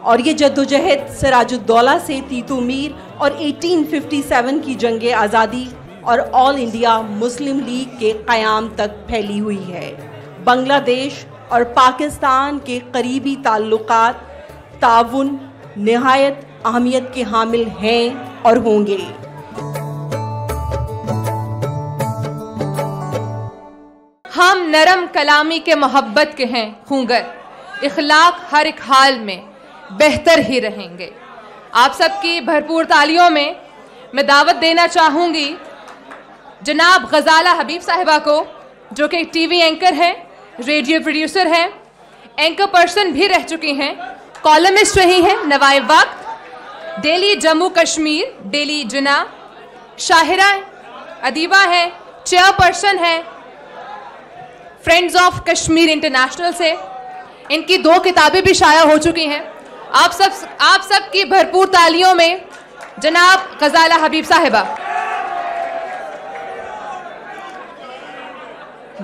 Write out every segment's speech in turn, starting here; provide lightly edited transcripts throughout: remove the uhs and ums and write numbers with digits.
اور یہ جدوجہد سراج الدولہ سے تیتو میر اور 1857 کی جنگ آزادی اور آل انڈیا مسلم لیگ کے قیام تک پھیلی ہوئی ہے۔ بنگلہ دیش اور پاکستان کے قریبی تعلقات تعاون نہایت اہمیت کے حامل ہیں اور ہوں گے۔ ہم نرم کلامی کے محبت کے ہیں خونگر، اخلاق ہر ایک حال میں بہتر ہی رہیں گے۔ آپ سب کی بھرپور تالیوں میں دعوت دینا چاہوں گی جناب غزالہ حبیب صاحبہ کو، جو کہ ٹی وی اینکر ہیں، ریڈیو پروڈیوسر ہیں، اینکر پرسن بھی رہ چکی ہیں، کالمسٹ رہی ہیں، نوائب وقت، ڈیلی جموں کشمیر، ڈیلی جنا، شاعرہ ادیبہ ہیں، چیئر پرسن ہیں فرینڈز آف کشمیر انٹرنیشنل سے، ان کی 2 کتابیں بھی شائع ہو چکی ہیں۔ آپ سب کی بھرپور تالیوں میں جناب غزالہ حبیب صاحبہ۔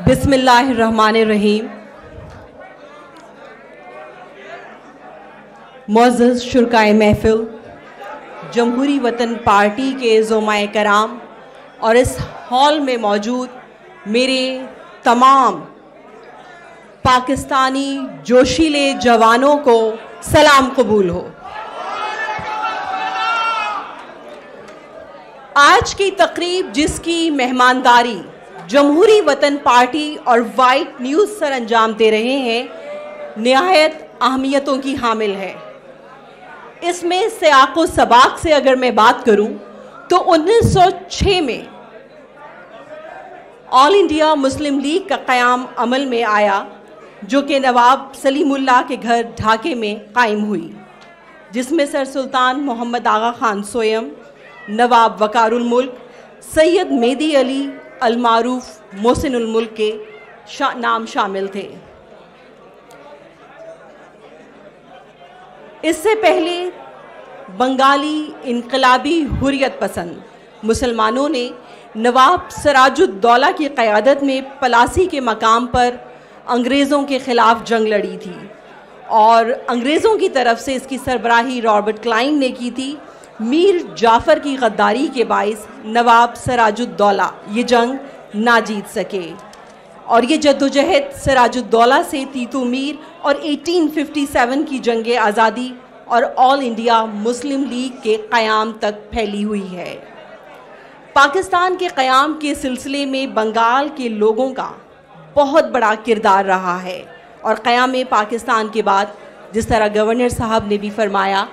بسم اللہ الرحمن الرحیم۔ معزز شرکائے محفل، جمہوری وطن پارٹی کے زعماء کرام اور اس ہال میں موجود میرے تمام پاکستانی جوشیلے جوانوں کو سلام قبول ہو۔ آج کی تقریب، جس کی مہمانداری جمہوری وطن پارٹی اور وائٹ نیوز سر انجام دے رہے ہیں، نہایت اہمیتوں کی حامل ہے۔ اس میں سیاق و سباق سے اگر میں بات کروں تو 1906 میں آل انڈیا مسلم لیگ کا قیام عمل میں آیا، جو کہ نواب سلیم اللہ کے گھر ڈھاکے میں قائم ہوئی، جس میں سر سلطان محمد آغا خان سوئم، نواب وقار الملک، سید مہدی علی المعروف محسن الملک کے نام شامل تھے۔ اس سے پہلے بنگالی انقلابی حریت پسند مسلمانوں نے نواب سراج الدولہ کی قیادت میں پلاسی کے مقام پر انگریزوں کے خلاف جنگ لڑی تھی، اور انگریزوں کی طرف سے اس کی سربراہی رابرٹ کلائن نے کی تھی۔ میر جعفر کی غداری کے باعث نواب سراج الدولہ یہ جنگ نہ جیت سکے، اور یہ جدوجہد سراج الدولہ سے تیتو میر اور 1857 کی جنگ آزادی اور آل انڈیا مسلم لیگ کے قیام تک پھیلی ہوئی ہے۔ پاکستان کے قیام کے سلسلے میں بنگال کے لوگوں کا بہت بڑا کردار رہا ہے، اور قیام پاکستان کے بعد، جس طرح گورنر صاحب نے بھی فرمایا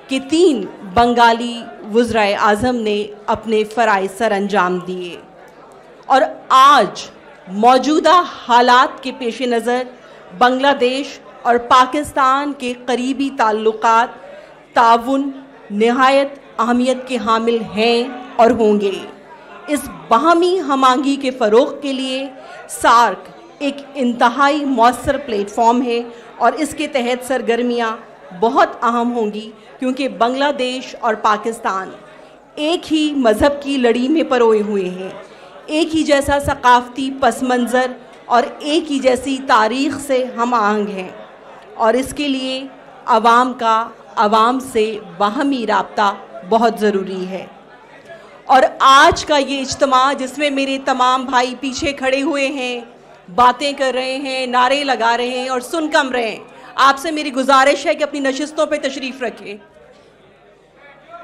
کہ 3 بنگالی وزرائے اعظم نے اپنے فرائض سر انجام دیے، اور آج موجودہ حالات کے پیش نظر بنگلہ دیش اور پاکستان کے قریبی تعلقات تعاون نہایت اہمیت کے حامل ہیں اور ہوں گے۔ اس باہمی ہم آہنگی کے فروغ کے لیے سارک ایک انتہائی مؤثر پلیٹ فارم ہے، اور اس کے تحت سرگرمیاں بہت اہم ہوں گی، کیونکہ بنگلہ دیش اور پاکستان ایک ہی مذہب کی لڑی میں پروئے ہوئے ہیں، ایک ہی جیسا ثقافتی پس منظر اور ایک ہی جیسی تاریخ سے ہم آہنگ ہیں، اور اس کے لیے عوام کا عوام سے باہمی رابطہ بہت ضروری ہے۔ اور آج کا یہ اجتماع، جس میں میرے تمام بھائی پیچھے کھڑے ہوئے ہیں، باتیں کر رہے ہیں، نعرے لگا رہے ہیں اور سن کم رہے ہیں، آپ سے میری گزارش ہے کہ اپنی نشستوں پہ تشریف رکھیں۔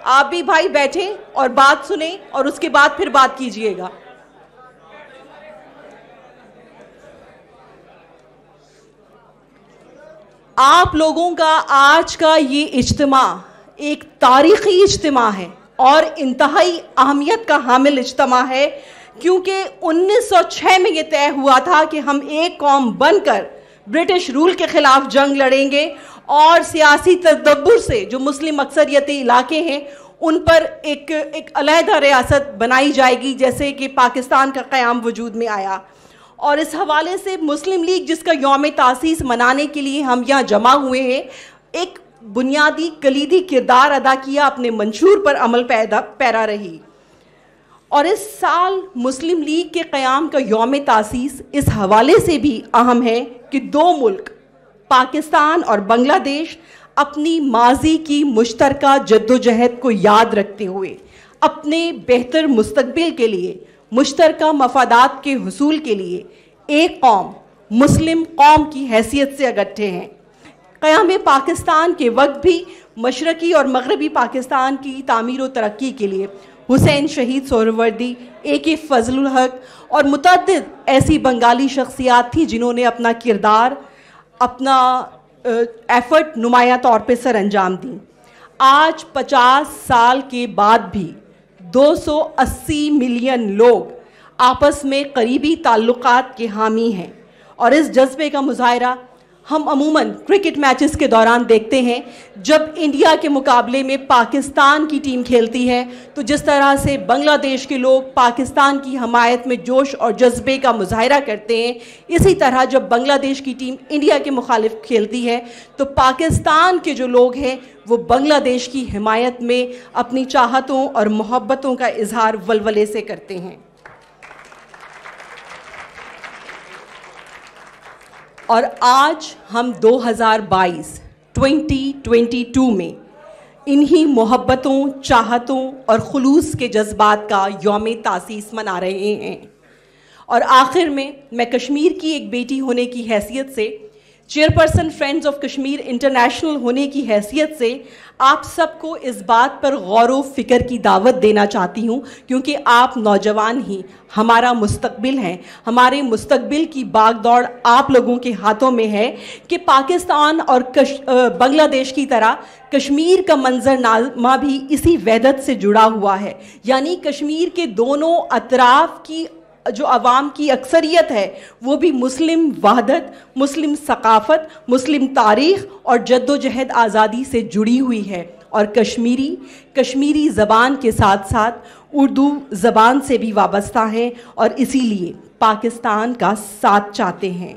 آپ بھی بھائی بیٹھیں اور بات سنیں، اور اس کے بعد پھر بات کیجئے گا۔ آپ لوگوں کا آج کا یہ اجتماع ایک تاریخی اجتماع ہے اور انتہائی اہمیت کا حامل اجتماع ہے، کیونکہ 1906 میں یہ طے ہوا تھا کہ ہم ایک قوم بن کر برٹش رول کے خلاف جنگ لڑیں گے، اور سیاسی تدبر سے جو مسلم اکثریتی علاقے ہیں ان پر ایک علیحدہ ریاست بنائی جائے گی، جیسے کہ پاکستان کا قیام وجود میں آیا۔ اور اس حوالے سے مسلم لیگ، جس کا یوم تاسیس منانے کے لیے ہم یہاں جمع ہوئے ہیں، ایک بنیادی کلیدی کردار ادا کیا، اپنے منشور پر عمل پیرا رہی۔ اور اس سال مسلم لیگ کے قیام کا یوم تاسیس اس حوالے سے بھی اہم ہے کہ 2 ملک پاکستان اور بنگلہ دیش اپنی ماضی کی مشترکہ جدوجہد کو یاد رکھتے ہوئے اپنے بہتر مستقبل کے لیے، مشترکہ مفادات کے حصول کے لیے ایک قوم، مسلم قوم کی حیثیت سے اکٹھے ہیں۔ قیام پاکستان کے وقت بھی مشرقی اور مغربی پاکستان کی تعمیر و ترقی کے لیے حسین شہید سہروردی، AK فضل الحق اور متعدد ایسی بنگالی شخصیات تھیں جنہوں نے اپنا کردار، اپنا ایفرٹ نمایاں طور پہ سر انجام دیں۔ آج 50 سال کے بعد بھی 280 ملین لوگ آپس میں قریبی تعلقات کے حامی ہیں، اور اس جذبے کا مظاہرہ ہم عموماً کرکٹ میچز کے دوران دیکھتے ہیں۔ جب انڈیا کے مقابلے میں پاکستان کی ٹیم کھیلتی ہے تو جس طرح سے بنگلہ دیش کے لوگ پاکستان کی حمایت میں جوش اور جذبے کا مظاہرہ کرتے ہیں، اسی طرح جب بنگلہ دیش کی ٹیم انڈیا کے مخالف کھیلتی ہے تو پاکستان کے جو لوگ ہیں وہ بنگلہ دیش کی حمایت میں اپنی چاہتوں اور محبتوں کا اظہار ولولے سے کرتے ہیں۔ اور آج ہم 2022 میں انہی محبتوں، چاہتوں اور خلوص کے جذبات کا یوم تاسیس منا رہے ہیں۔ اور آخر میں کشمیر کی ایک بیٹی ہونے کی حیثیت سے، chairperson friends of Kashmir international ہونے کی حیثیت سے آپ سب کو اس بات پر غور و فکر کی دعوت دینا چاہتی ہوں، کیونکہ آپ نوجوان ہی ہمارا مستقبل ہیں۔ ہمارے مستقبل کی باغ دوڑ آپ لوگوں کے ہاتھوں میں ہے کہ پاکستان اور بنگلہ دیش کی طرح کشمیر کا منظرنامہ بھی اسی وحدت سے جڑا ہوا ہے، یعنی کشمیر کے دونوں اطراف کی جو عوام کی اکثریت ہے وہ بھی مسلم وحدت، مسلم ثقافت، مسلم تاریخ اور جدوجہد آزادی سے جڑی ہوئی ہے، اور کشمیری زبان کے ساتھ ساتھ اردو زبان سے بھی وابستہ ہیں، اور اسی لیے پاکستان کا ساتھ چاہتے ہیں۔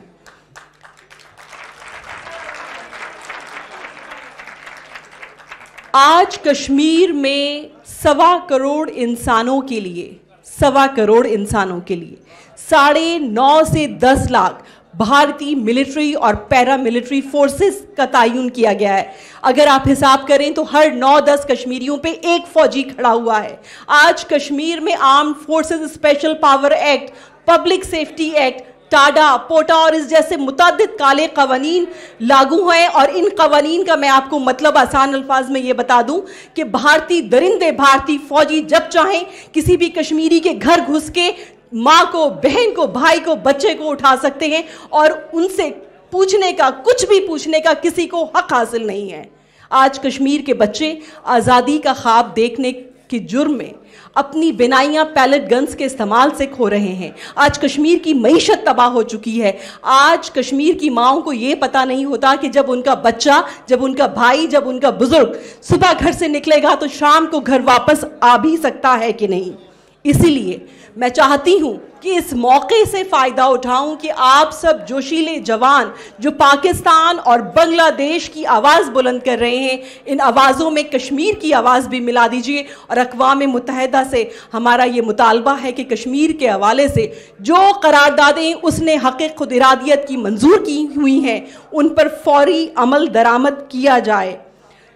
آج کشمیر میں 1.25 کروڑ انسانوں کے لیے 9.5 سے 10 لاکھ بھارتی ملٹری اور پیرا ملٹری فورسز کا تعین کیا گیا ہے۔ اگر آپ حساب کریں تو ہر 9-10 کشمیریوں پہ ایک فوجی کھڑا ہوا ہے۔ آج کشمیر میں armed forces special power act, public safety act, TADA, POTA اور اس جیسے متعدد کالے قوانین لاگو ہیں، اور ان قوانین کا میں آپ کو مطلب آسان الفاظ میں یہ بتا دوں کہ بھارتی درندے، بھارتی فوجی جب چاہیں کسی بھی کشمیری کے گھر گھس کے ماں کو، بہن کو، بھائی کو، بچے کو اٹھا سکتے ہیں، اور ان سے کچھ بھی پوچھنے کا کسی کو حق حاصل نہیں ہے۔ آج کشمیر کے بچے آزادی کا خواب دیکھنے کے جرم میں اپنی بنائیاں پیلٹ گنز کے استعمال سے کھو رہے ہیں۔ آج کشمیر کی معیشت تباہ ہو چکی ہے۔ آج کشمیر کی ماؤں کو یہ پتہ نہیں ہوتا کہ جب ان کا بچہ، جب ان کا بھائی، جب ان کا بزرگ صبح گھر سے نکلے گا تو شام کو گھر واپس آ بھی سکتا ہے کہ نہیں۔ اسی لیے میں چاہتی ہوں کہ اس موقع سے فائدہ اٹھاؤں کہ آپ سب جوشیلے جوان جو پاکستان اور بنگلہ دیش کی آواز بلند کر رہے ہیں، ان آوازوں میں کشمیر کی آواز بھی ملا دیجئے، اور اقوام متحدہ سے ہمارا یہ مطالبہ ہے کہ کشمیر کے حوالے سے جو قراردادیں اس نے حق خود ارادیت کی منظور کی ہوئی ہیں ان پر فوری عمل درآمد کیا جائے۔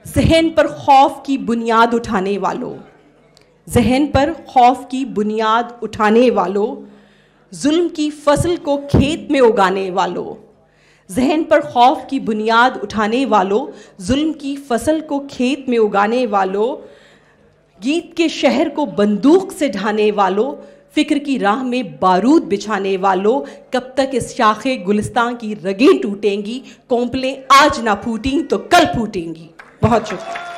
ذہن پر خوف کی بنیاد اٹھانے والوں، ظلم کی فصل کو کھیت میں اگانے والوں، ذہن پر خوف کی بنیاد اٹھانے والوں، ظلم کی فصل کو کھیت میں اگانے والوں، گیت کے شہر کو بندوق سے ڈھانے والوں، فکر کی راہ میں بارود بچھانے والوں، کب تک اس شاخ گلستان کی رگیں ٹوٹیں گی، کونپلیں آج نہ پھوٹیں تو کل پھوٹیں گی۔ بہت شکریہ۔